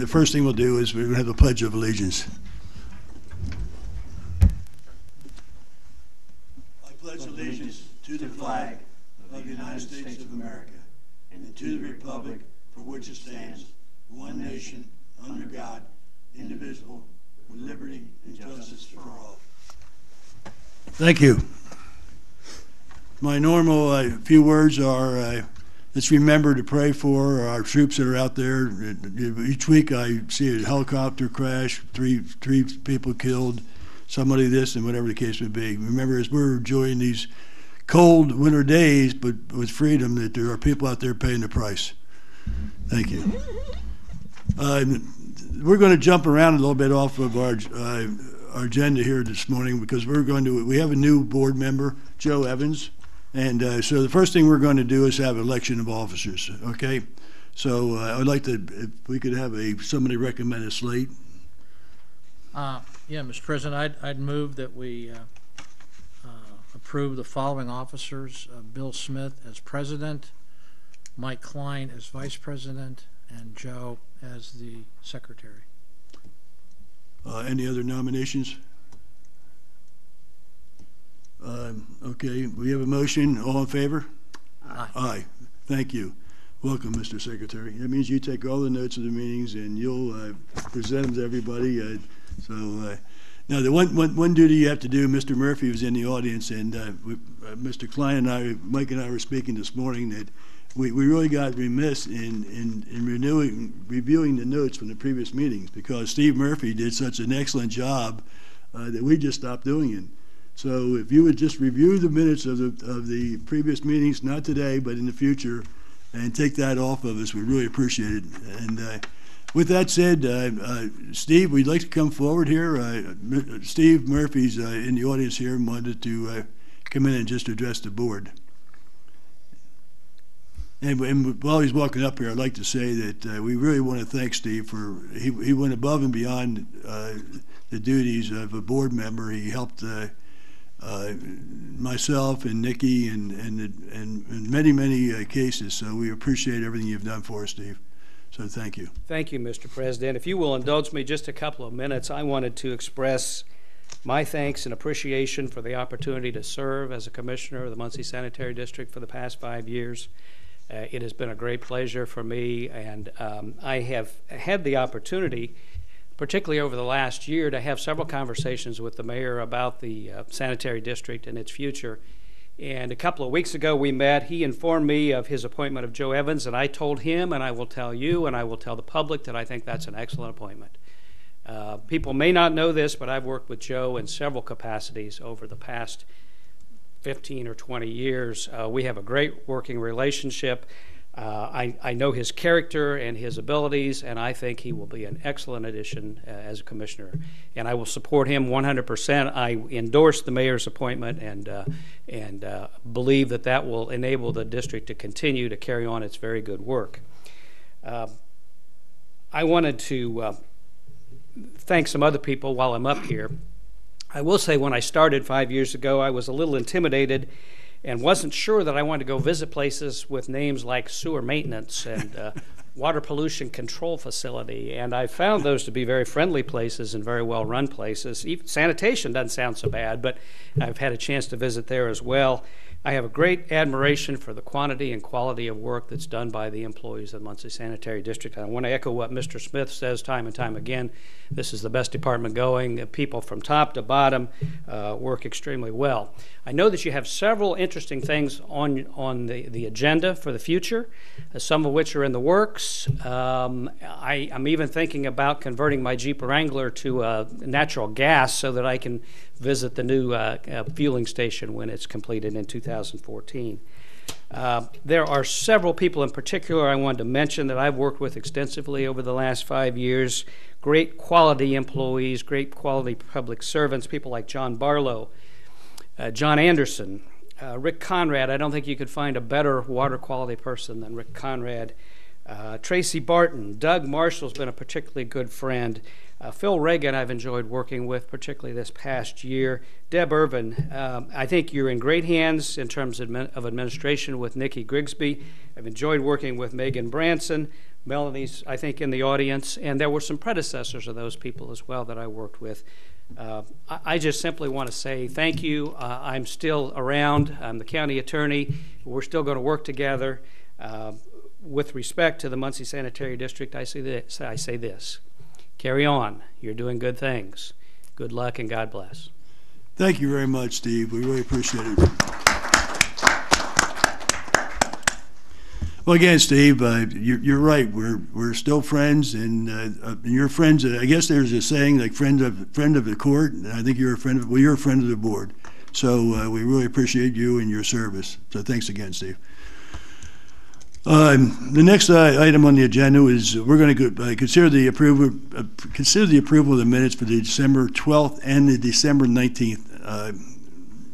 the first thing we'll do is we're going to have a Pledge of Allegiance. I pledge allegiance to the flag of the United States of America and to the republic for which it stands, one nation, under God, indivisible, with liberty and justice for all. Thank you. My normal few words are, let's remember to pray for our troops that are out there. Each week I see a helicopter crash, three people killed, somebody this, and whatever the case may be. Remember, as we're enjoying these cold winter days, but with freedom, that there are people out there paying the price. Thank you. We're going to jump around a little bit off of our agenda here this morning because we have a new board member, Joe Evans. And so the first thing we're going to do is have election of officers, okay? So I'd like to, if we could have somebody recommend a slate. Yeah, Mr. President, I'd move that we approve the following officers: Bill Smith as president, Mike Klein as vice president, and Joe as the secretary. Any other nominations? Okay, we have a motion. All in favor? Aye. Aye. Thank you. Welcome, Mr. Secretary. That means you take all the notes of the meetings and you'll present them to everybody. Now, the one duty you have to do, Mr. Murphy was in the audience, and Mr. Klein and I, Mike and I were speaking this morning that we really got remiss in reviewing the notes from the previous meetings because Steve Murphy did such an excellent job that we just stopped doing it. So if you would just review the minutes of the previous meetings, not today, but in the future, and take that off of us, we really appreciate it. And with that said, Steve, we'd like to come forward here. Steve Murphy's in the audience here and wanted to come in and just address the board. And while he's walking up here, I'd like to say that we really want to thank Steve for, he went above and beyond the duties of a board member. He helped myself and Nikki and many cases. So we appreciate everything you've done for us, Steve. So thank you. Thank you, Mr. President. If you will indulge me just a couple of minutes, I wanted to express my thanks and appreciation for the opportunity to serve as a commissioner of the Muncie Sanitary District for the past 5 years. It has been a great pleasure for me, and I have had the opportunity, particularly over the last year, to have several conversations with the mayor about the sanitary district and its future. And a couple of weeks ago we met. He informed me of his appointment of Joe Evans, and I told him, and I will tell you, and I will tell the public that I think that's an excellent appointment. People may not know this, but I've worked with Joe in several capacities over the past 15 or 20 years. We have a great working relationship. I know his character and his abilities, and I think he will be an excellent addition as a commissioner. And I will support him 100%. I endorse the mayor's appointment and believe that that will enable the district to continue to carry on its very good work. I wanted to thank some other people while I'm up here. I will say when I started 5 years ago, I was a little intimidated and wasn't sure that I wanted to go visit places with names like sewer maintenance and water pollution control facility, and I found those to be very friendly places and very well run places. Even sanitation doesn't sound so bad, but I've had a chance to visit there as well. I have a great admiration for the quantity and quality of work that's done by the employees of the Muncie Sanitary District. I want to echo what Mr. Smith says time and time again. This is the best department going. People from top to bottom work extremely well. I know that you have several interesting things on the agenda for the future, some of which are in the works. I'm even thinking about converting my Jeep Wrangler to natural gas so that I can visit the new fueling station when it's completed in 2014. There are several people in particular I wanted to mention that I've worked with extensively over the last 5 years. Great quality employees, great quality public servants, people like John Barlow, John Anderson, Rick Conrad. I don't think you could find a better water quality person than Rick Conrad. Tracy Barton, Doug Marshall's been a particularly good friend. Phil Reagan I've enjoyed working with, particularly this past year. Deb Irvin, I think you're in great hands in terms of administration with Nikki Grigsby. I've enjoyed working with Megan Branson. Melanie's, I think, in the audience, and there were some predecessors of those people as well that I worked with. I just simply want to say thank you. I'm still around. I'm the county attorney. We're still going to work together. With respect to the Muncie Sanitary District, I say this. Carry on. You're doing good things. Good luck and God bless. Thank you very much, Steve. We really appreciate it. Well, again, Steve, you're right. We're still friends, and you're friends. I guess there's a saying like friend of the court, and I think you're a friend of the board. So we really appreciate you and your service. So thanks again, Steve. The next item on the agenda is we're going to consider the approval of the minutes for the December 12th and the December 19th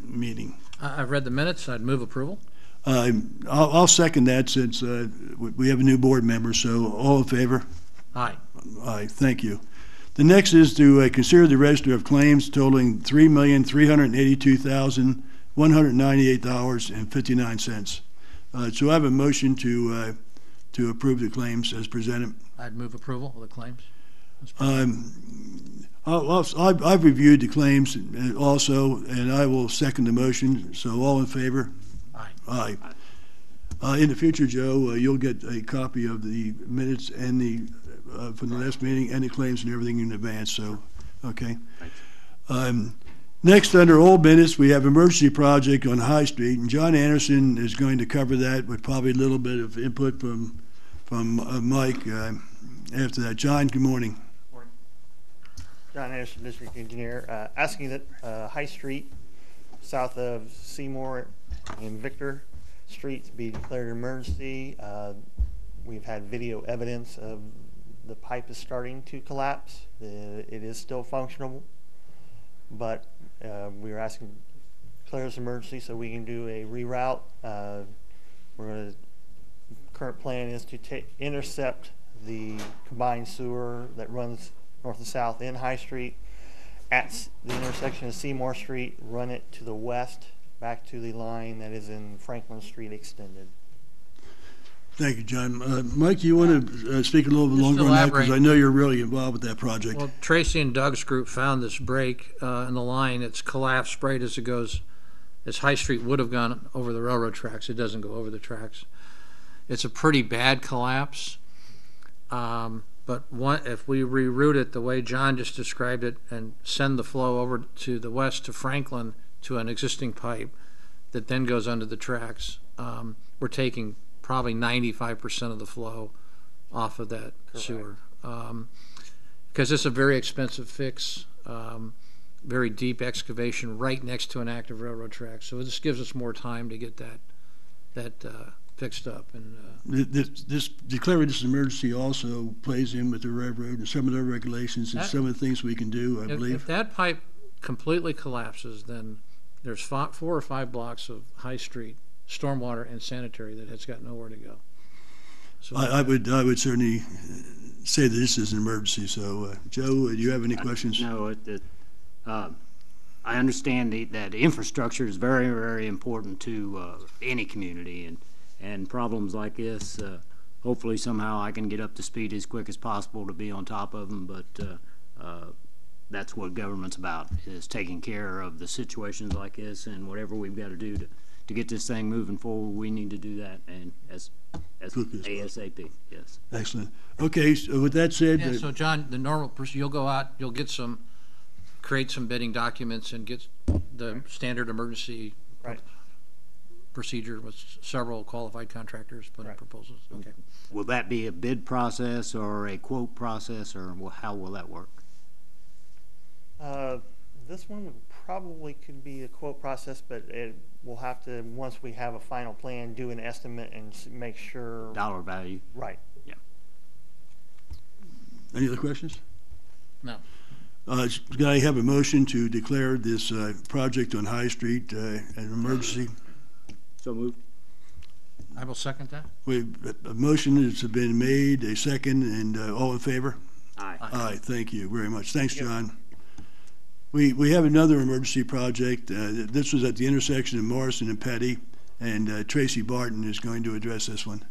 meeting. I've read the minutes. I'd move approval. I'll second that since we have a new board member. So all in favor? Aye. Aye. Thank you. The next is to consider the register of claims totaling $3,382,198.59. So I have a motion to approve the claims as presented. I'd move approval of the claims. I've reviewed the claims also, and I will second the motion. So all in favor? Aye. Aye. In the future, Joe, you'll get a copy of the minutes and from the last meeting and the claims and everything in advance. So, okay. Thanks. Next, under old business, we have emergency project on High Street, and John Anderson is going to cover that with probably a little bit of input from Mike after that. John, good morning. Morning. John Anderson, District Engineer. Asking that High Street, south of Seymour and Victor Streets, be declared an emergency. We've had video evidence of the pipe is starting to collapse. It is still functional, but we are asking to declare this emergency so we can do a reroute. Current plan is to intercept the combined sewer that runs north and south in High Street at the intersection of Seymour Street, run it to the west back to the line that is in Franklin Street extended. Thank you, John. Mike, do you want to speak a little bit longer on that? Because I know you're really involved with that project. Well, Tracy and Doug's group found this break in the line. It's collapsed right as it goes, as High Street would have gone over the railroad tracks. It doesn't go over the tracks. It's a pretty bad collapse. But if we reroute it the way John just described it and send the flow over to the west to Franklin to an existing pipe that then goes under the tracks, we're taking probably 95% of the flow off of that sewer. Because it's a very expensive fix, very deep excavation right next to an active railroad track. So this gives us more time to get that fixed up. And this declaring this emergency also plays in with the railroad and some of their regulations and some of the things we can do, I believe. If that pipe completely collapses, then there's 4 or 5 blocks of High Street, stormwater and sanitary, that has got nowhere to go. So I would certainly say that this is an emergency. So, Joe, do you have any questions? No, I understand that infrastructure is very, very important to any community, and problems like this, hopefully somehow I can get up to speed as quick as possible to be on top of them, but that's what government's about, is taking care of the situations like this, and whatever we've got to do to get this thing moving forward, we need to do that, and as ASAP. Yes. Excellent. Okay, so with that said, yeah, so John, the normal procedure, you'll go out, you'll create some bidding documents and get the standard emergency procedure with several qualified contractors put in proposals. Okay. Will that be a bid process or a quote process, or how will that work? This one probably could be a quote process, but we'll have to, once we have a final plan, do an estimate and make sure. Dollar value. Right. Yeah. Any other questions? No. Can I have a motion to declare this project on High Street an emergency? So moved. I will second that. A motion has been made, a second, and all in favor? Aye. Aye. Thank you very much. Thanks, John. We have another emergency project. This was at the intersection of Morrison and Petty, and Tracy Barton is going to address this one.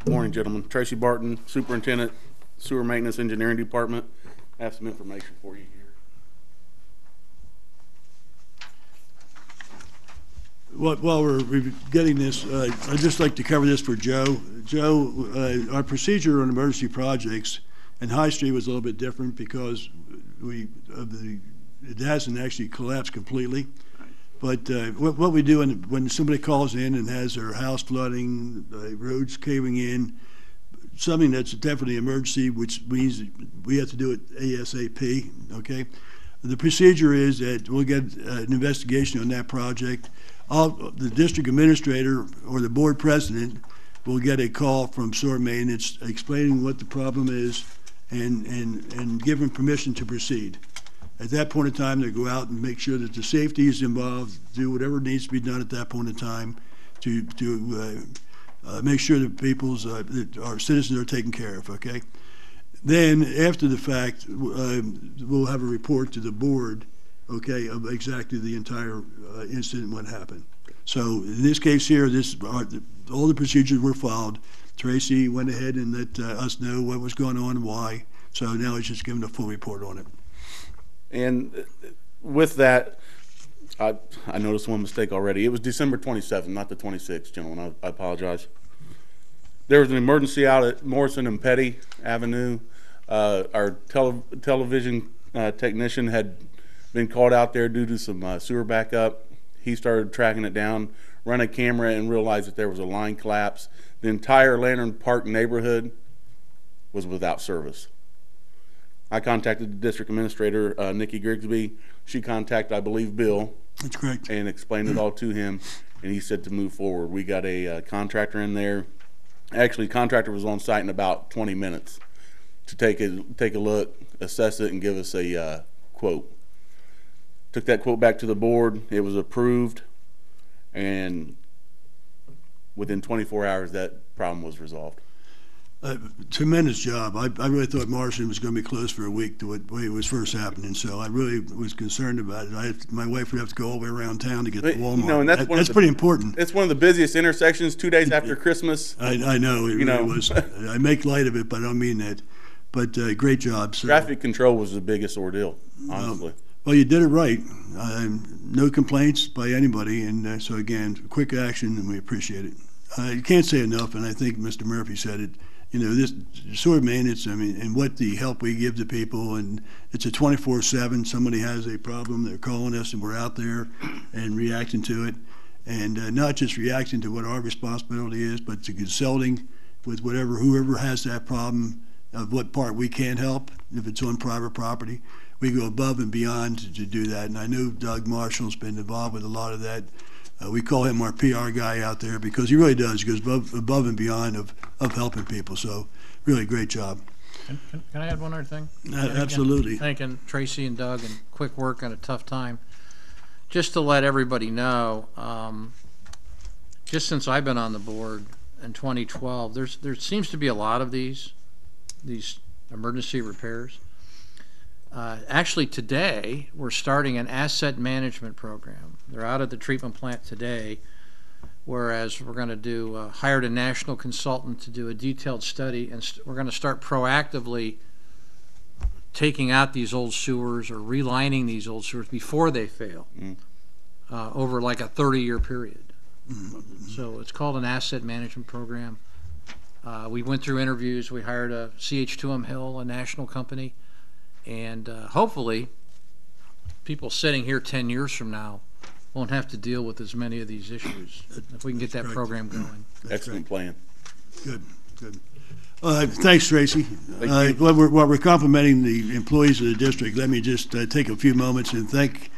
Morning, gentlemen. Tracy Barton, Superintendent, Sewer Maintenance Engineering Department. I have some information for you here. While we're getting this, I'd just like to cover this for Joe. Joe, our procedure on emergency projects, and High Street was a little bit different because it hasn't actually collapsed completely. But what we do when somebody calls in and has their house flooding, roads caving in, something that's definitely an emergency, which means we have to do it ASAP, okay? The procedure is that we'll get an investigation on that project. The district administrator or the board president will get a call from sewer maintenance explaining what the problem is and give them permission to proceed. At that point in time, they go out and make sure that the safety is involved, do whatever needs to be done at that point in time to make sure that that our citizens are taken care of, okay? Then, after the fact, we'll have a report to the board, okay, of exactly the entire incident, what happened. So, in this case here, all the procedures were followed. Tracy went ahead and let us know what was going on and why. So now he's just giving a full report on it. And with that, I noticed one mistake already. It was December 27th, not the 26th, gentlemen. I apologize. There was an emergency out at Morrison and Petty Avenue. Our television technician had been called out there due to some sewer backup. He started tracking it down, run a camera, and realized that there was a line collapse. The entire Lantern Park neighborhood was without service. I contacted the district administrator, Nikki Grigsby. She contacted, I believe, Bill. That's correct. And explained it all to him, and he said to move forward. We got a contractor in there. Actually, the contractor was on site in about 20 minutes to take a look, assess it, and give us a quote. Took that quote back to the board. It was approved, and within 24 hours, that problem was resolved. Tremendous job. I really thought Morrison was going to be closed for a week the way it was first happening, so I really was concerned about it. My wife would have to go all the way around town to get to Walmart. You know, and that's pretty important. It's one of the busiest intersections 2 days after Christmas. I know, it really was. I make light of it, but I don't mean that. But great job. So, traffic control was the biggest ordeal, honestly. Well, you did it right. No complaints by anybody, and so again, quick action, and we appreciate it. You can't say enough, and I think Mr. Murphy said it. You know, this sewer maintenance, I mean, and what the help we give to people, and it's a 24/7. Somebody has a problem, they're calling us, and we're out there and reacting to it. And not just reacting to what our responsibility is, but to consulting with whoever has that problem of what part we can help, if it's on private property. We go above and beyond to do that. And I know Doug Marshall's been involved with a lot of that. We call him our PR guy out there because he really does. He goes above and beyond of helping people. So really great job. Can I add one other thing? Absolutely. Thanking Tracy and Doug, and quick work on a tough time. Just to let everybody know, just since I've been on the board in 2012, there seems to be a lot of these emergency repairs. Actually, today, we're starting an asset management program. They're out at the treatment plant today, whereas we're going to hired a national consultant to do a detailed study, and we're going to start proactively taking out these old sewers or relining these old sewers before they fail over like a 30-year period. So it's called an asset management program. We went through interviews. We hired a CH2M Hill, a national company. And hopefully people sitting here 10 years from now won't have to deal with as many of these issues if we can get that program going. Excellent plan. Good. Thanks, Tracy. While we're complimenting the employees of the district, let me just take a few moments and thank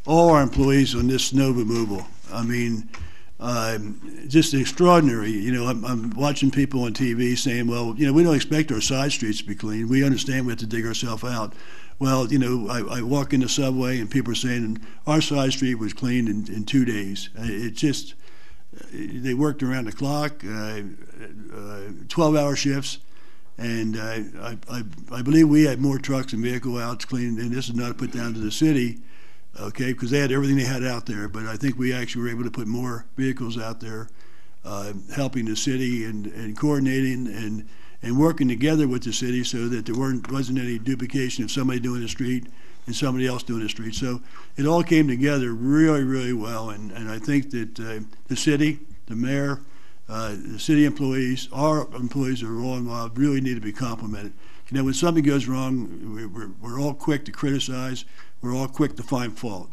all our employees on this snow removal. I mean, just extraordinary. You know, I'm watching people on TV saying, well, you know, we don't expect our side streets to be clean. We understand we have to dig ourselves out. Well, you know, I walk in the subway and people are saying our side street was cleaned in 2 days. It just, they worked around the clock, 12-hour shifts, and I believe we had more trucks and vehicle outs cleaned, and this is not put down to the city, okay, because they had everything they had out there, but I think we actually were able to put more vehicles out there helping the city and coordinating and working together with the city so that there wasn't any duplication of somebody doing the street and somebody else doing the street. So it all came together really, really well, and I think that the city, the mayor, the city employees, our employees that are all involved really need to be complimented. You know, when something goes wrong, we're all quick to criticize, we're all quick to find fault.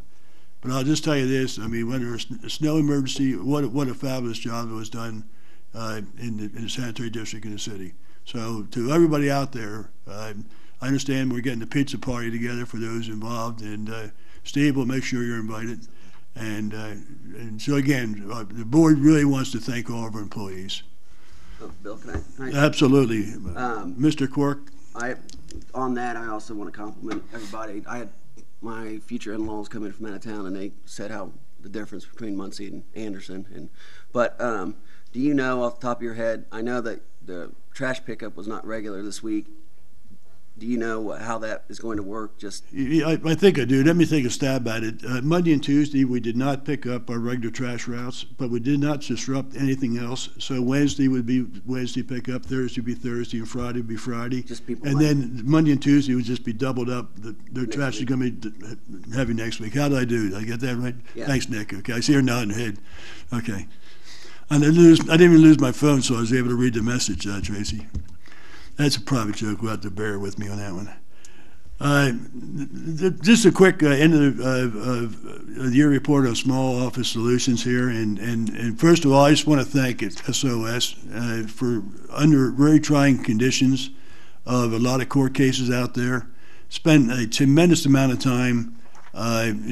But I'll just tell you this, I mean, whether it's a snow emergency, what a fabulous job that was done in the sanitary district in the city. So to everybody out there, I understand we're getting the pizza party together for those involved, and Steve will make sure you're invited. And so again, the board really wants to thank all of our employees. Oh, Bill, can I Absolutely. Mr. Quirk? On that, I also want to compliment everybody. I had my future in-laws come in from out of town, and they said how the difference between Muncie and Anderson. But do you know off the top of your head, I know that the trash pickup was not regular this week. Do you know how that is going to work? I think I do. Let me take a stab at it. Monday and Tuesday, we did not pick up our regular trash routes, but we did not disrupt anything else. So Wednesday would be Wednesday pickup, Thursday would be Thursday, and Friday would be Friday. Just people and then Monday and Tuesday would just be doubled up. Their Next trash week. is going to be heavy next week. How did I do? Did I get that right? Yeah. Thanks, Nick. Okay, I see her nodding her head. Okay. And I didn't even lose my phone, so I was able to read the message, Tracy. That's a private joke. We'll have to bear with me on that one. Just a quick end of the year report on small office solutions here. And first of all, I just want to thank SOS for, under very trying conditions of a lot of court cases out there, spent a tremendous amount of time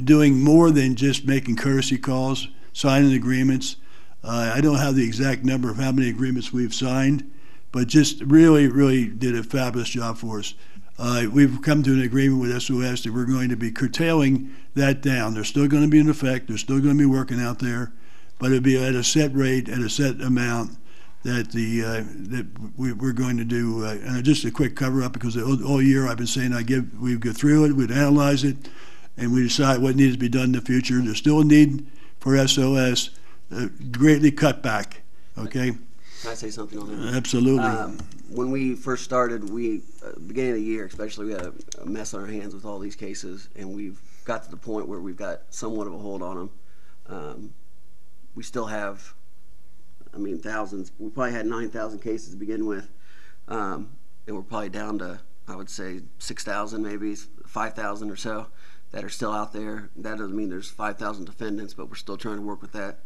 doing more than just making courtesy calls, signing agreements. I don't have the exact number of how many agreements we've signed, but just really, really did a fabulous job for us. We've come to an agreement with SOS that we're going to be curtailing that down. They're still going to be in effect. They're still going to be working out there, but it'll be at a set rate, at a set amount that we're going to do. And just a quick cover up, because all year I've been saying we'd go through it, we'd analyze it, and we decide what needs to be done in the future. There's still a need for SOS, greatly cut back. Okay. Can I say something on that? Absolutely. When we first started, beginning of the year especially, we had a mess on our hands with all these cases, and we've got to the point where we've got somewhat of a hold on them. We still have, thousands. We probably had 9,000 cases to begin with, and we're probably down to, I would say, 6,000, maybe 5,000 or so that are still out there. That doesn't mean there's 5,000 defendants, but we're still trying to work with that.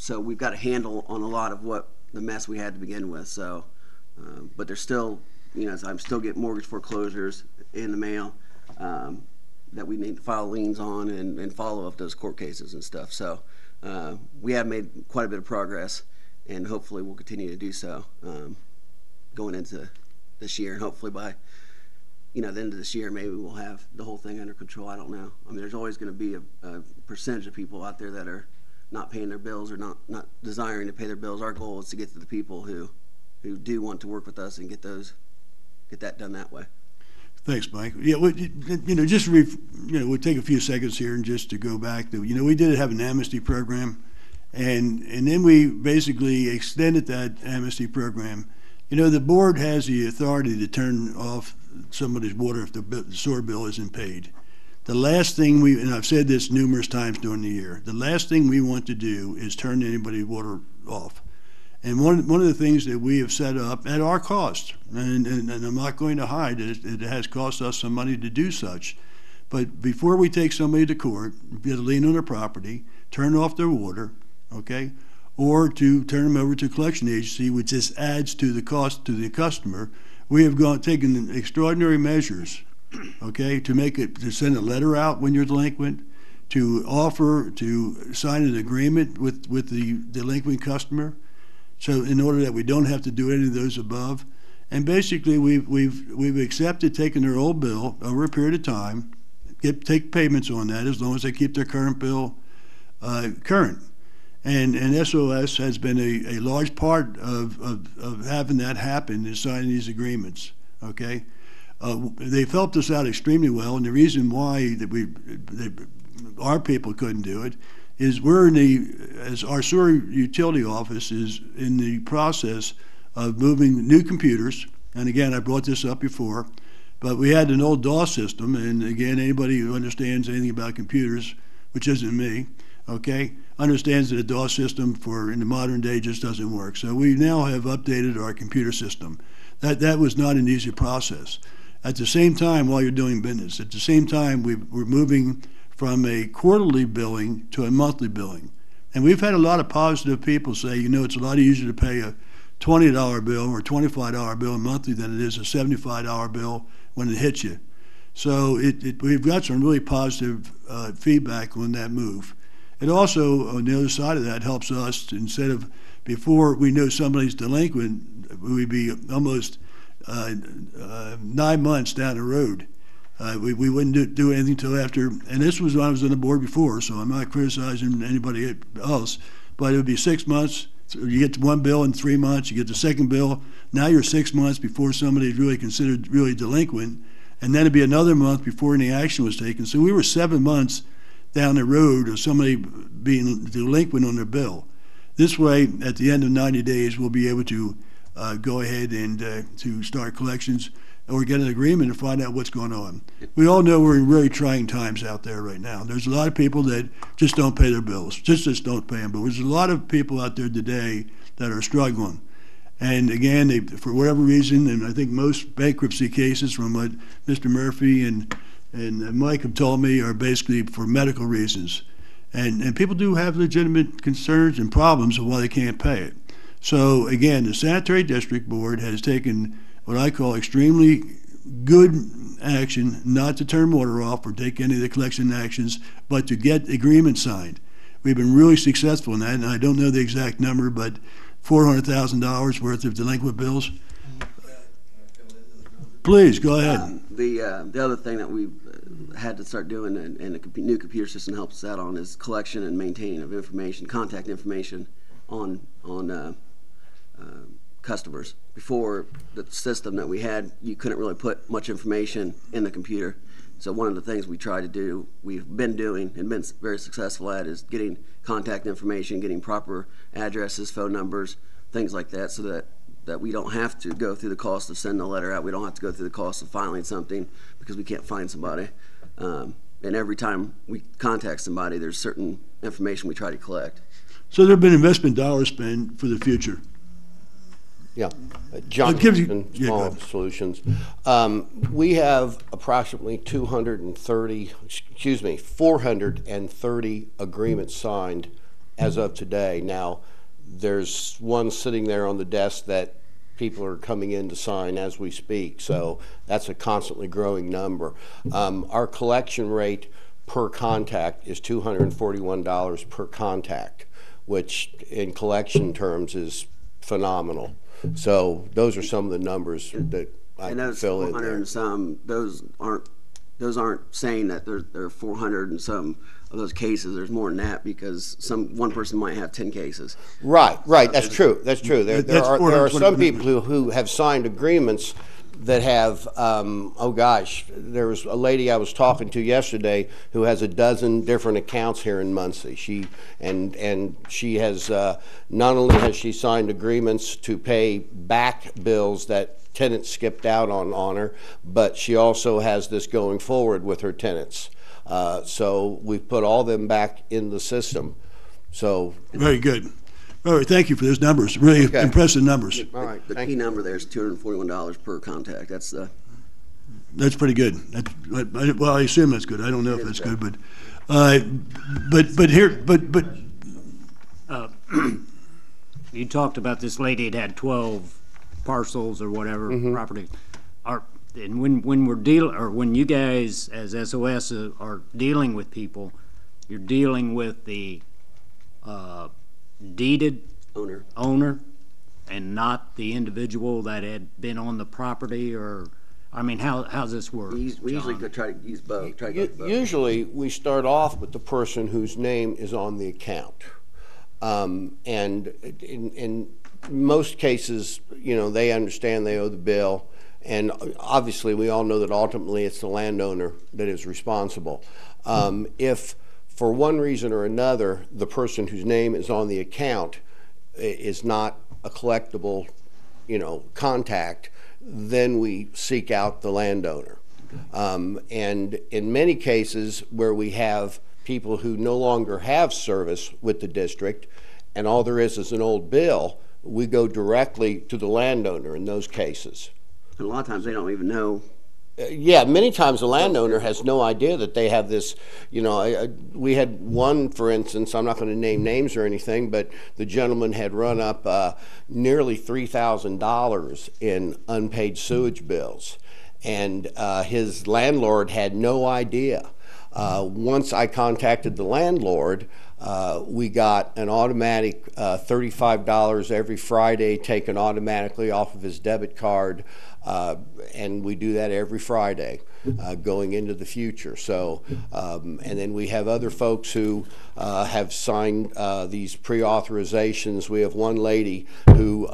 So we've got a handle on a lot of what the mess we had to begin with. So, but there's still, I'm still getting mortgage foreclosures in the mail that we need to file liens on and follow up those court cases and stuff. So we have made quite a bit of progress, and hopefully we'll continue to do so going into this year. And hopefully by the end of this year, maybe we'll have the whole thing under control. I don't know. There's always going to be a percentage of people out there that are not paying their bills or not desiring to pay their bills. Our goal is to get to the people who do want to work with us and get that done that way. Thanks, Mike. Yeah, we'll take a few seconds here and just to go back to, we did have an amnesty program, and then we basically extended that amnesty program. The board has the authority to turn off somebody's water if the sewer bill isn't paid. The last thing and I've said this numerous times during the year, the last thing we want to do is turn anybody's water off. And one of the things that we have set up at our cost, and I'm not going to hide it has cost us some money to do such, but before we take somebody to court, get a lien on their property, turn off their water, okay, or to turn them over to a collection agency, which just adds to the cost to the customer, we have taken extraordinary measures, okay, to send a letter out when you're delinquent, to offer to sign an agreement with the delinquent customer, so in order that we don't have to do any of those above. And basically we've accepted taking their old bill over a period of time, take payments on that as long as they keep their current bill current. And SOS has been a large part of having that happen and signing these agreements, okay? They've helped us out extremely well, and the reason why our people couldn't do it is we're in the, as our sewer utility office is in the process of moving new computers. And again, I brought this up before, but we had an old DOS system, and again, anybody who understands anything about computers, which isn't me, okay, understands that a DOS system for in the modern day just doesn't work. So we now have updated our computer system. That was not an easy process. At the same time, while you're doing business, at the same time, we're moving from a quarterly billing to a monthly billing. And we've had a lot of positive people say, you know, it's a lot easier to pay a $20 bill or $25 bill monthly than it is a $75 bill when it hits you. So we've got some really positive feedback on that move. It also, on the other side of that, helps us to, instead of before we know somebody's delinquent, we'd be almost 9 months down the road. We wouldn't do anything until after, and this was when I was on the board before, so I'm not criticizing anybody else, but it would be 6 months. So you get one bill in 3 months, you get the second bill. Now you're 6 months before somebody's really considered really delinquent, and then it'd be another month before any action was taken. So we were 7 months down the road of somebody being delinquent on their bill. This way, at the end of 90 days, we'll be able to go ahead and to start collections or get an agreement and find out what's going on. We all know we're in really trying times out there right now. There's a lot of people that just don't pay their bills, just don't pay them. But there's a lot of people out there today that are struggling. And again, for whatever reason, and I think most bankruptcy cases from what Mr. Murphy and Mike have told me are basically for medical reasons. And people do have legitimate concerns and problems of why they can't pay it. So again, the Sanitary District Board has taken what I call extremely good action, not to turn water off or take any of the collection actions, but to get agreements signed. We've been really successful in that, and I don't know the exact number, but $400,000 worth of delinquent bills. Please, go ahead. The other thing that we've had to start doing, and the new computer system helps us out on, is collection and maintaining of information, contact information on customers. Before, the system that we had, you couldn't really put much information in the computer. So one of the things we try to do, we've been doing and been very successful at, is getting contact information, getting proper addresses, phone numbers, things like that, so that we don't have to go through the cost of sending a letter out. We don't have to go through the cost of filing something because we can't find somebody. And every time we contact somebody, there's certain information we try to collect. So there have been investment dollars spent for the future. Yeah, John gives you- Hanson, yeah, go Small ahead. Solutions. We have approximately 430 agreements signed as of today. Now, there's one sitting there on the desk that people are coming in to sign as we speak, so that's a constantly growing number. Our collection rate per contact is $241 per contact, which in collection terms is phenomenal. So those are some of the numbers that I And can those fill in 400 there. and some, those aren't saying that there are 400 and some of those cases. There's more than that, because one person might have 10 cases. Right, that's true. That's true. There That's are 420 some people who have signed agreements that have, oh gosh, there was a lady I was talking to yesterday who has a dozen different accounts here in Muncie. She has not only has she signed agreements to pay back bills that tenants skipped out on her, but she also has this going forward with her tenants. So we've put all them back in the system. So Very good. All right, thank you for those numbers. Really Okay. impressive numbers. all right, The thank key you. number there is $241 per contact. That's That's pretty good. Well, I assume that's good. I don't know if that's good, but You talked about this lady that had 12 parcels or whatever property. And when we're when you guys as SOS are dealing with people, you're dealing with the deeded owner. and not the individual that had been on the property, or, I mean, how's this work? We usually John? go try to use both. Try to go with both. Usually, we start off with the person whose name is on the account. And in most cases, you know, they understand they owe the bill. And obviously, we all know that ultimately it's the landowner that is responsible. If for one reason or another, the person whose name is on the account is not a collectible, contact, then we seek out the landowner. And in many cases where we have people who no longer have service with the district and all there is an old bill, we go directly to the landowner in those cases. And a lot of times they don't even know. Yeah, many times the landowner has no idea that they have this, we had one, for instance, I'm not going to name names or anything, but the gentleman had run up nearly $3,000 in unpaid sewage bills, and his landlord had no idea. Once I contacted the landlord, we got an automatic $35 every Friday taken automatically off of his debit card, and we do that every Friday going into the future. So, and then we have other folks who have signed these pre-authorizations. We have one lady who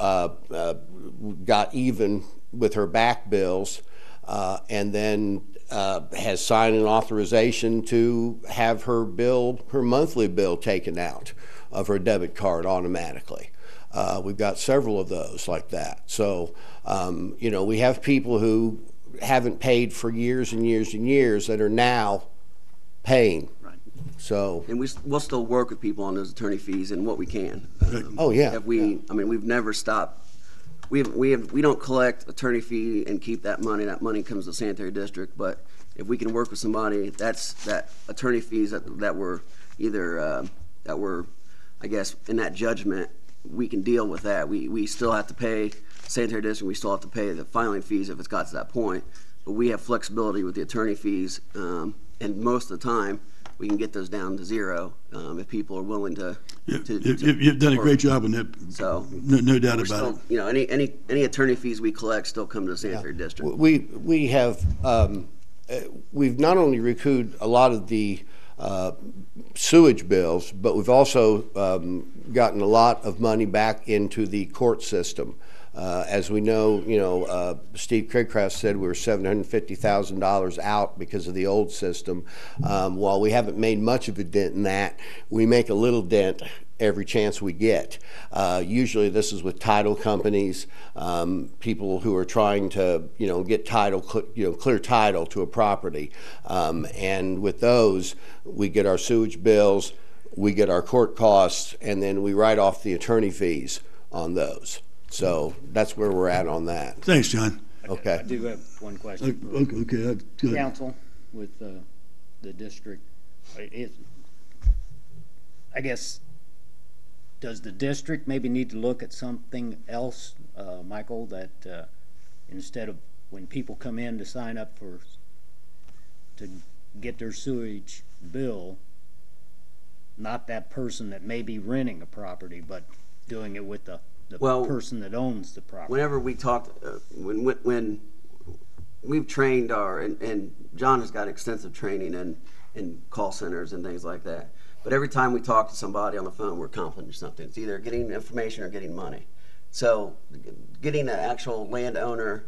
got even with her back bills, and then has signed an authorization to have her monthly bill taken out of her debit card automatically. We've got several of those like that. So, we have people who haven't paid for years and years and years that are now paying. Right. So. And we'll still work with people on those attorney fees and what we can. Oh yeah. We've never stopped. We don't collect attorney fee and keep that money. That money comes to the sanitary district. But if we can work with somebody, that attorney fees that were either that were, I guess, in that judgment, we can deal with that. We still have to pay sanitary district. We still have to pay the filing fees if it's got to that point. But we have flexibility with the attorney fees, and most of the time we can get those down to zero if people are willing to. You've done a great job on that. So no doubt about it. Any attorney fees we collect still come to the sanitary district. We have we've not only recouped a lot of the sewage bills, but we've also gotten a lot of money back into the court system. As we know, Steve Craycraft said we were $750,000 out because of the old system. While we haven't made much of a dent in that, we make a little dent every chance we get. Usually this is with title companies, people who are trying to, get title, clear title to a property. And with those, we get our sewage bills, we get our court costs, and then we write off the attorney fees on those. So that's where we're at on that. Thanks, John. Okay. I do have one question. Okay. Good. Council with the district. I guess, does the district maybe need to look at something else, Michael, that instead of when people come in to sign up to get their sewage bill, not that person that may be renting a property, but doing it with the person that owns the property? Whenever we talked, when we've trained and John has got extensive training in call centers and things like that. But every time we talk to somebody on the phone, we're accomplishing something. It's either getting information or getting money. So getting an actual landowner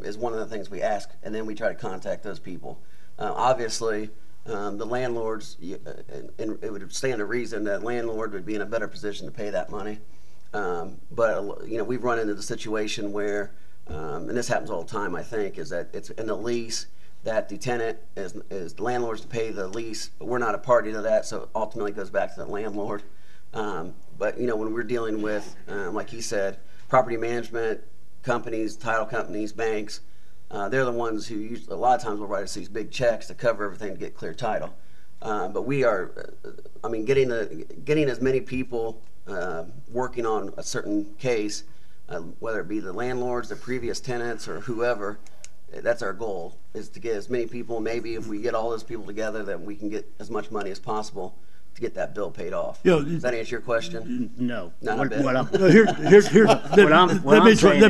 is one of the things we ask, and then we try to contact those people. Obviously, the landlords, and it would stand to reason that landlord would be in a better position to pay that money. But we've run into the situation where, and this happens all the time, I think, is that it's in the lease that the tenant is the landlord's to pay the lease, but we're not a party to that, so it ultimately goes back to the landlord. But when we're dealing with, like he said, property management companies, title companies, banks, they're the ones who usually, a lot of times will write us these big checks to cover everything to get clear title. But we are, getting as many people working on a certain case, whether it be the landlords, the previous tenants, or whoever, that's our goal, is to get as many people. Maybe if we get all those people together, then we can get as much money as possible to get that bill paid off. Does that answer your question? No. Not a bit. Let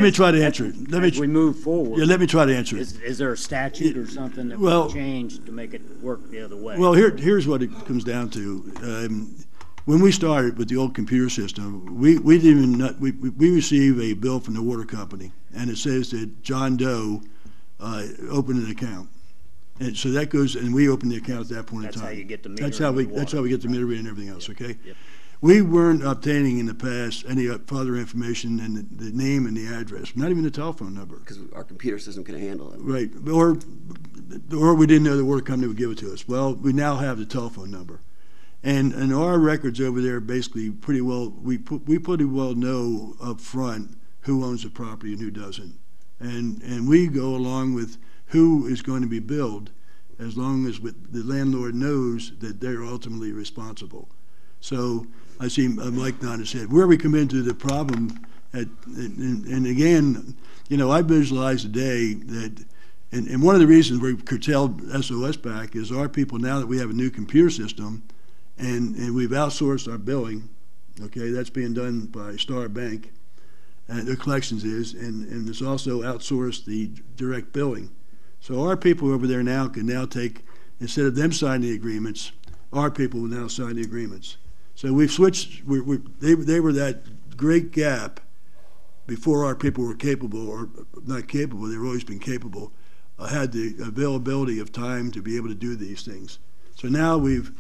me try to answer it. As we move forward, let me try to answer it. is there a statute or something that will change to make it work the other way? Well, here's what it comes down to. When we started with the old computer system, we didn't even we receive a bill from the water company, and it says that John Doe opened an account. And so that goes, and we open the account at that point in That's time. how you get the That's meter how and we, the that's how water. we get the meter read and everything else, okay? Yep. We weren't obtaining in the past any further information than the name and the address, not even the telephone number. Because our computer system can handle it. Right, or we didn't know the water company would give it to us. Well, we now have the telephone number. And our records over there basically pretty well, we pretty well know up front who owns the property and who doesn't. And we go along with who is going to be billed as long as the landlord knows that they're ultimately responsible. So I see Mike nodding his head. Where we come into the problem, and again, you know, I visualize today that, and one of the reasons we curtailed SOS back is our people, now that we have a new computer system and we've outsourced our billing, okay, that's being done by Star Bank, and their collections is, and it's also outsourced the direct billing. So our people over there now can now take, instead of them signing the agreements, our people will now sign the agreements. So we've switched, they were that great gap before our people were capable, or not capable, they've always been capable, had the availability of time to be able to do these things. So now we've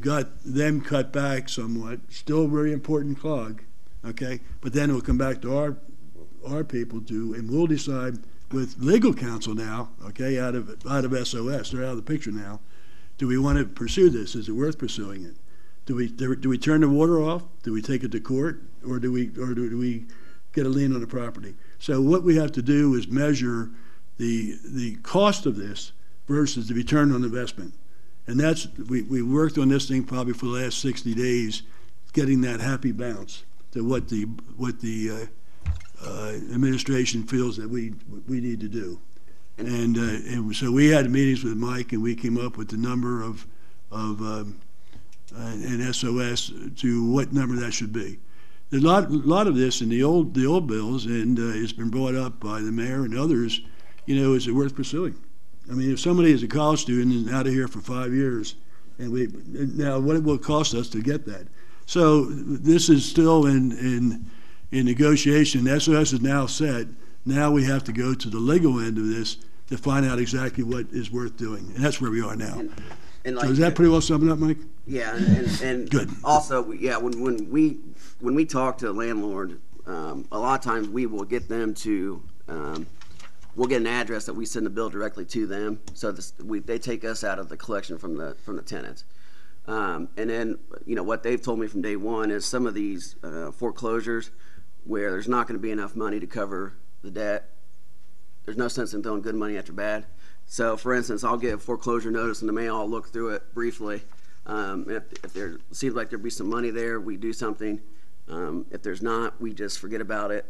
got them cut back somewhat, still a very important clog, okay? But then it'll come back to our people to, and we'll decide with legal counsel now, okay, out of SOS, they're out of the picture now. Do we want to pursue this? Is it worth pursuing it? Do we turn the water off? Do we take it to court, or do we get a lien on the property? So what we have to do is measure the cost of this versus the return on investment, and that's we worked on this thing probably for the last 60 days, getting that happy bounce to what the administration feels that we need to do. And so we had meetings with Mike, and we came up with the number of an SOS to what number that should be. There's a lot of this in the old bills, and it's been brought up by the mayor and others. You know, is it worth pursuing? I mean, if somebody is a college student and out of here for 5 years, and now what it will cost us to get that? So this is still in negotiation. SOS is now set. Now we have to go to the legal end of this to find out exactly what is worth doing, and that's where we are now. And So like, is that pretty well summed up, Mike? yeah, and Good. Also, yeah, when we talk to a landlord, a lot of times we will get them to, we'll get an address that we send the bill directly to them, so they take us out of the collection from the tenants. And then, you know, what they've told me from day one is some of these foreclosures where there's not going to be enough money to cover the debt, there's no sense in throwing good money after bad. So, for instance, I'll get a foreclosure notice in the mail, I'll look through it briefly. If there seems like there'd be some money there, we do something. If there's not, we just forget about it,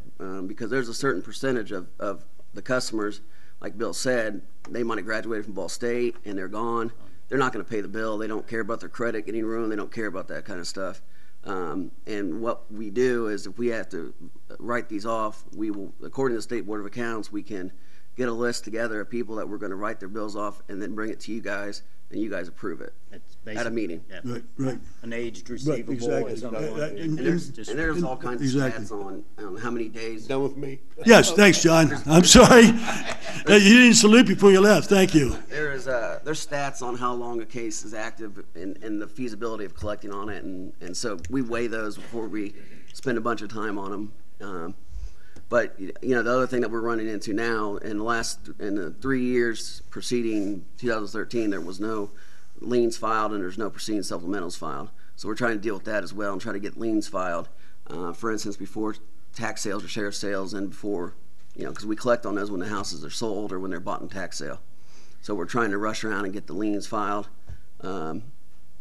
because there's a certain percentage of the customers, like Bill said, they might have graduated from Ball State and they're gone. They're not going to pay the bill. They don't care about their credit getting ruined. They don't care about that kind of stuff. And what we do is, if we have to write these off, we will, according to the State Board of Accounts, we can get a list together of people that we're going to write their bills off and then bring it to you guys, and you guys approve it It's at a meeting. yeah, Right. an aged Right, recievable. exactly. Is something like that. And there's all kinds of Exactly. stats on how many days. Done with me? Yes, thanks, John. I'm sorry. You didn't salute before you left. Thank you. There's stats on how long a case is active and the feasibility of collecting on it, and so we weigh those before we spend a bunch of time on them. But you know, the other thing that we're running into now, in the 3 years preceding 2013, there was no liens filed and there's no preceding supplementals filed. So we're trying to deal with that as well and try to get liens filed. For instance, before tax sales or sheriff sales, and before, you know, because we collect on those when the houses are sold or when they're bought in tax sale. So we're trying to rush around and get the liens filed on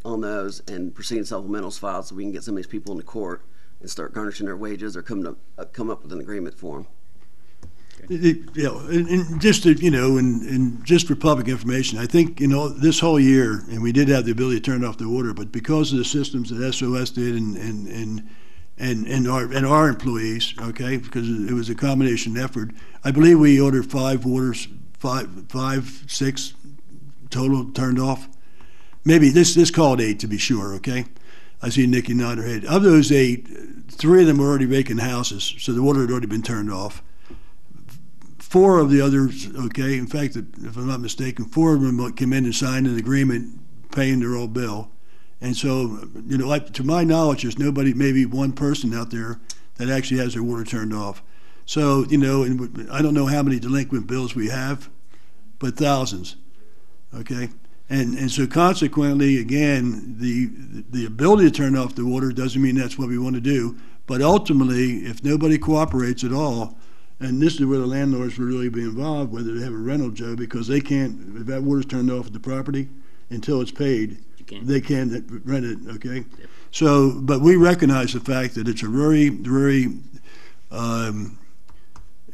those and preceding supplementals filed, so we can get some of these people into court and start garnishing their wages, or come up with an agreement for them. Yeah, and just to, you know, and just for public information, I think, you know, this whole year, and we did have the ability to turn off the water, but because of the systems that SOS did and our employees, okay, because it was a combination effort, I believe we ordered 5 waters, five, 6 total turned off. Maybe this called 8 to be sure, okay? I see Nikki nod her head. Of those 8, 3 of them were already vacant houses, so the water had already been turned off. 4 of the others, okay, in fact, if I'm not mistaken, 4 of them came in and signed an agreement paying their old bill. And so, you know, to my knowledge, there's nobody, maybe one person out there that actually has their water turned off. So, you know, and I don't know how many delinquent bills we have, but thousands, okay? And so consequently, again, the ability to turn off the water doesn't mean that's what we want to do. But ultimately, if nobody cooperates at all, and this is where the landlords will really be involved, whether they have a rental, Joe, because they can't, if that water's turned off at the property until it's paid, they can't rent it, okay? Yep. So, but we recognize the fact that it's a very, very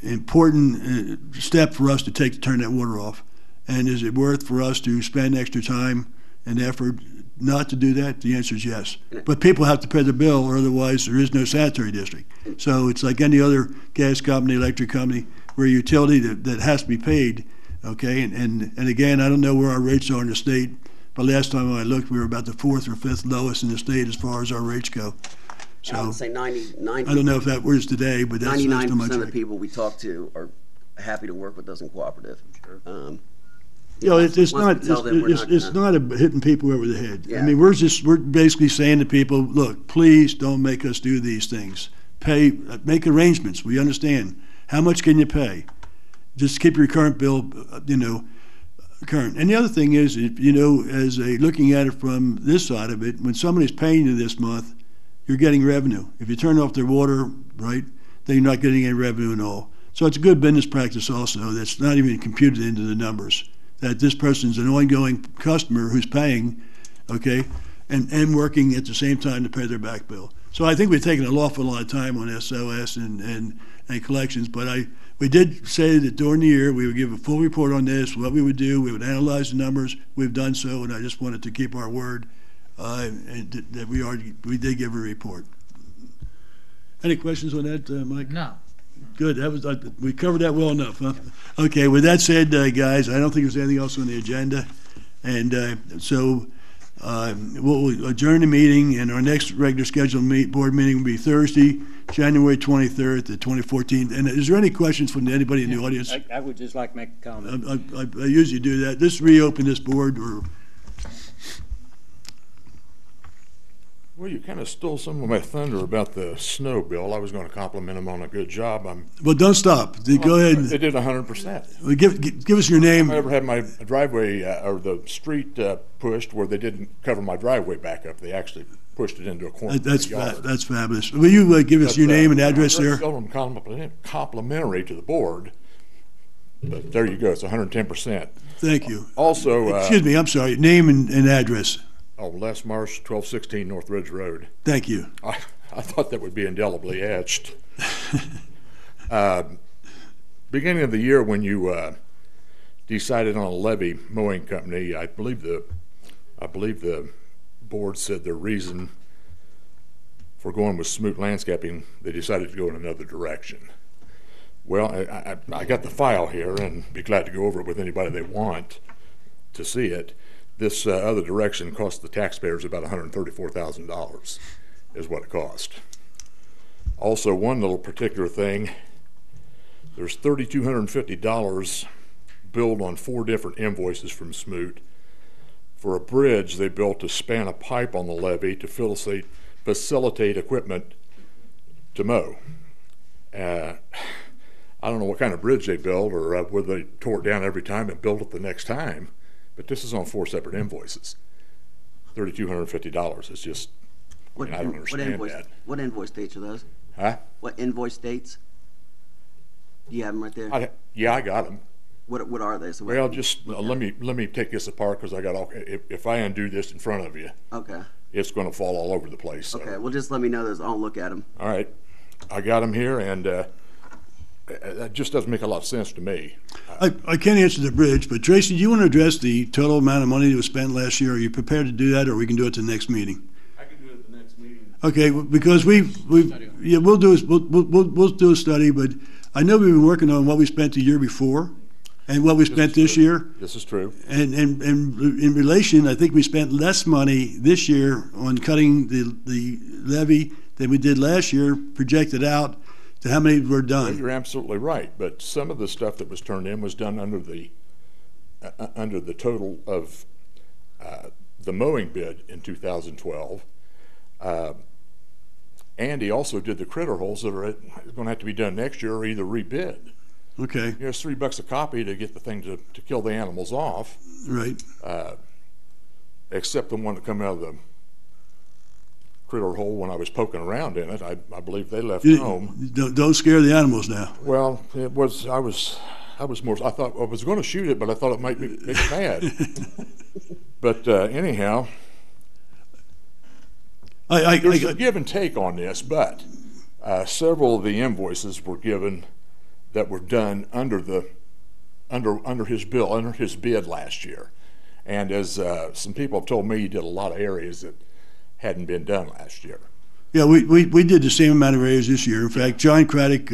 important step for us to take to turn that water off. And is it worth for us to spend extra time and effort not to do that? The answer is yes. But people have to pay the bill, or otherwise there is no sanitary district. So it's like any other gas company, electric company, where a utility that has to be paid, okay? And again, I don't know where our rates are in the state, but last time I looked, we were about the 4th or 5th lowest in the state as far as our rates go. So I would say 90, I don't know if that was today, but that's how much. 99% of the people we talk to are happy to work with us in cooperative. You know, it's once not we tell them we're not it's gonna- not hitting people over the head. I Yeah. mean, we're basically saying to people, look, please don't make us do these things. Make arrangements. We understand. How much can you pay? Just keep your current bill, you know, current. And the other thing is, you know, looking at it from this side of it, when somebody's paying you this month, you're getting revenue. If you turn off their water, right, then you're not getting any revenue at all. So it's a good business practice also that's not even computed into the numbers, that this person's an ongoing customer who's paying, okay, and working at the same time to pay their back bill. So I think we've taken an awful lot of time on SOS and collections, but we did say that during the year we would give a full report on this, what we would do, we would analyze the numbers. We've done so, and I just wanted to keep our word and that we did give a report. Any questions on that, Mike? No. Good. That was we covered that well enough, huh? Okay. With that said, guys, I don't think there's anything else on the agenda, and so we'll adjourn the meeting. And our next regular scheduled board meeting will be Thursday, January 23rd, 2014. And is there any questions from anybody in the audience? I would just like to make a comment. I usually do that. Just reopen this board or. Well, you kind of stole some of my thunder about the snow bill. I was going to compliment them on a good job. Well, don't stop. Go ahead. They did 100%. Well, give us your name. I ever had my driveway or the street pushed where they didn't cover my driveway back up. They actually pushed it into a corner. That's of the yard. that's fabulous. Will you give us your name and address I'm there? seldom complimentary to the board, but there you go. It's 110%. Thank you. Also, Excuse me. I'm sorry. Name and address. Les Marsh, 1216 North Ridge Road. Thank you. I thought that would be indelibly etched. Beginning of the year, when you decided on a levy mowing company, I believe the board said their reason for going with Smoot Landscaping, they decided to go in another direction. Well, I got the file here and be glad to go over it with anybody they want to see it. This other direction cost the taxpayers about $134,000 is what it cost. Also, one little particular thing, there's $3,250 billed on 4 different invoices from Smoot for a bridge they built to span a pipe on the levee to facilitate equipment to mow. I don't know what kind of bridge they built or whether they tore it down every time and built it the next time. But this is on 4 separate invoices. $3,250. It's just, I don't understand that. What invoice dates are those? Huh? What invoice dates? Do you have them right there? Yeah, I got them. What are they? So Well, just let me take this apart because I got all. If I undo this in front of you, Okay. it's going to fall all over the place. So. Okay. Well, just let me know those. I'll look at them. All right, I got them here, and that just doesn't make a lot of sense to me. I can't answer the bridge, but Tracy, do you want to address the total amount of money that was spent last year? Are you prepared to do that, or we can do it at the next meeting? I can do it at the next meeting. Okay, because we'll do a study, but I know we've been working on what we spent the year before and what we spent this year. This is true. And in relation, I think we spent less money this year on cutting the levy than we did last year, projected out So how many were Well, done? you're absolutely right, but some of the stuff that was turned in was done under the total of the mowing bid in 2012. And he also did the critter holes that are going to have to be done next year or either rebid. Okay, You know, it's $3 a copy to get the thing to kill the animals off, right. except the one that come out of the critter hole when I was poking around in it. I believe they left home. Don't scare the animals now. Well, it was I was more. I thought I was going to shoot it, but I thought it might make it mad. But anyhow, there's a give and take on this. But several of the invoices were given that were done under his bill, under his bid last year. And as some people have told me, he did a lot of areas that hadn't been done last year. Yeah, we did the same amount of areas this year. In fact, John Craddock,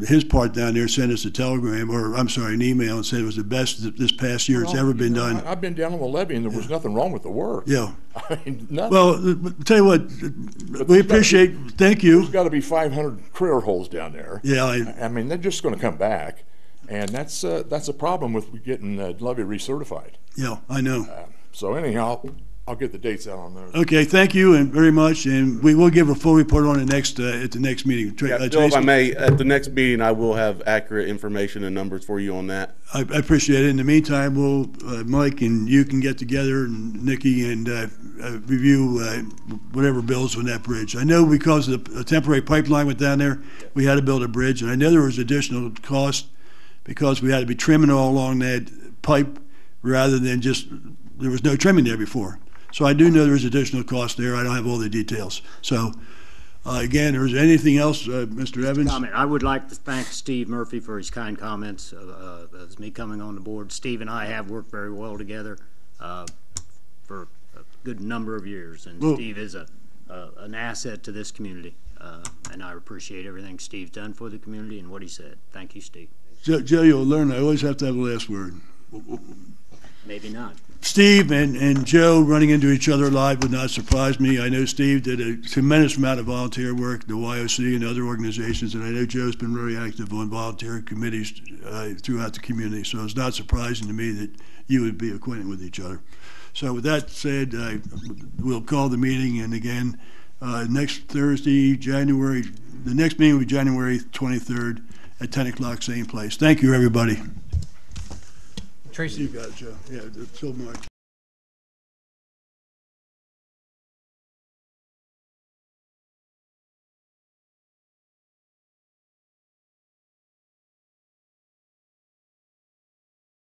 his part down there, sent us a telegram, or I'm sorry, an email, and said it was the best that this past year it's ever been done. I've been down on the levee, and there was nothing wrong with the work. Yeah. I mean, nothing. Well, tell you what, we appreciate. Thank you. There's got to be 500 critter holes down there. Yeah, I mean, they're just going to come back, and that's a problem with getting the levee recertified. Yeah, I know. So anyhow, I'll get the dates out on those. Okay, thank you and very much, and we will give a full report on it next at the next meeting. Yeah, Bill, if I may, at the next meeting, I will have accurate information and numbers for you on that. I appreciate it. In the meantime, we'll Mike and you can get together, and Nikki, and review whatever bills on that bridge. I know because a temporary pipeline went down there, we had to build a bridge, and I know there was additional cost because we had to be trimming all along that pipe rather than just there was no trimming there before. So I do know there's additional cost there. I don't have all the details. So again, is there anything else, Mr. Evans? Comment. I would like to thank Steve Murphy for his kind comments as me coming on the board. Steve and I have worked very well together for a good number of years, and Steve is an asset to this community, and I appreciate everything Steve's done for the community and what he said. Thank you, Steve. Joe, you'll learn I always have to have the last word. Maybe not. Steve and Joe running into each other live would not surprise me. I know Steve did a tremendous amount of volunteer work, the YOC and other organizations, and I know Joe's been very active on volunteer committees throughout the community, so it's not surprising to me that you would be acquainted with each other. So with that said, we'll call the meeting, and again, next Thursday, the next meeting will be January 23rd at 10 o'clock, same place. Thank you, everybody. Tracy. You got it, Joe. Yeah, it's so much.